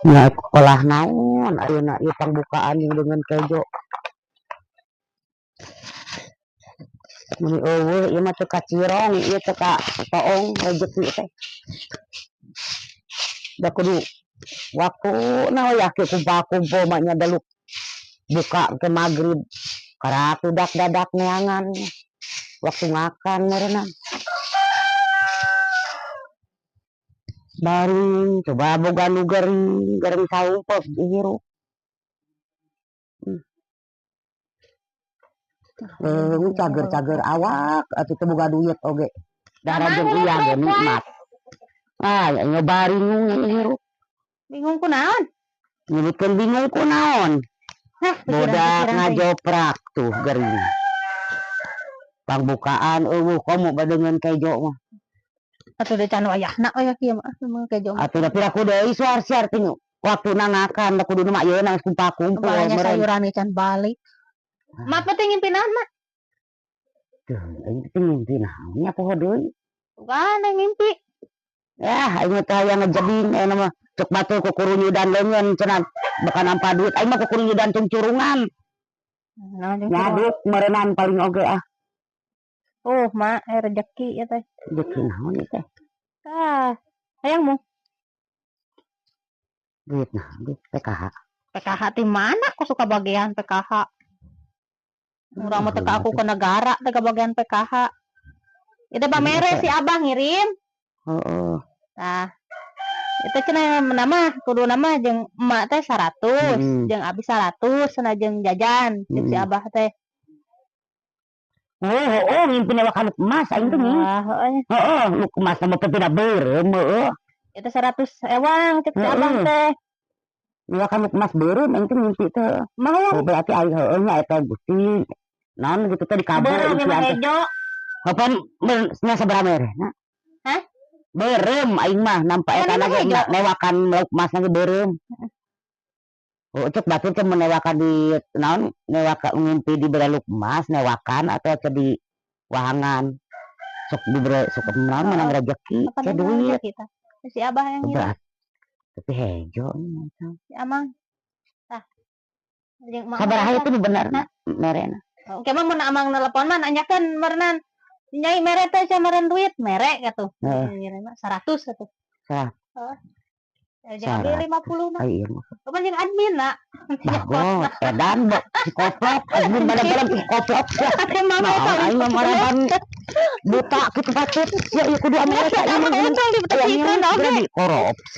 Nya olah naon ayeuna ieu pangbukaan dengan kejo. Mun eueuh ieu mah teu ka cirong, ieu teu ka toong rezeki teh. Da kudu waktuna we yake kumpul-kumpul mah nya daluk buka ke magrib. Karak dadak neangan waktu ngakan meureunna. Baring coba boga nu gering saumpeuh dihirup. Cager-cager awak atuh teu boga duit oge. Dahara jeung iya ge nikmat. Ya baring dihirup. Bingung kunaon? Nyebutkeun bingung kunaon. Bodak ngajoprak tuh gering. Pangbukaan eueuh komo badengan kejo mah. Atuh da can wayahna we kieu mah kejo. Atuh da piraku deui suar-suar ting waktuna ngakan da kudu mah ayeuna geus kumpul-kumpul meureun. Sayuran can balik. Mat teh ngimpi naon, Mat? Tuh, aing teh ngimpi naon nya poho deui. Bukan ngimpi. Yah, aing teh aya ngejebing mah cek batur ku kurunyudan leungeun cenah baka nampa duit aing mah ku kurunyudan tung curungan. Nyaduk meureunnan paling oge ah. Mak rezeki ya teh. Rezeki naon ieu teh? Hayangmu. Duit naon duit PKH. PKH di mana kok suka bagian PKH? Urang mah teh aku ke negara teh bagian PKH. Itu pamere si Abah ngirim. Heeh. Nah, itu cenah nama kudu nama jeung emak teh 100, jeung abi 100 cenah jeung jajan jeung si Abah teh. Ngimpi newakan emas aing teh ngimpi. Heeh, nu emas mah teh tidak beureum heueuh. Itu 100 ewang cek si Abah teh. Newakan emas beureum aing teh ngimpi teh. Mau berarti aing heueuh nya eta Gusti. Naon gitu teh di kabur impian teh. Kapan nya sabaraha merehna? Hah? Beureum aing mah nampa eta lagi newakan emas lagi beureum. Cek batur teh menewakan di naon newakan ngimpi di beraluk emas newakan atau teh di wahangan sok dibere sok naon menang rezeki teh duit kita. Si Abah yang ngirim. Tapi hejo Si Amang. Tah. Sabaraha itu benerna merena. Oke mah mun Amang nelpon mah nanyakeun meureunnan. Nyai mere teh meureun duit mere atuh. Ngirim 100 atuh. Heeh. Jangan ambil 50 na. Kapan yang admin nak? Bagus, edan koplok, admin badan-badan koplok. Aing mah marahan buta kitu pacet. Ya kudu Amerika ini. Korupsi.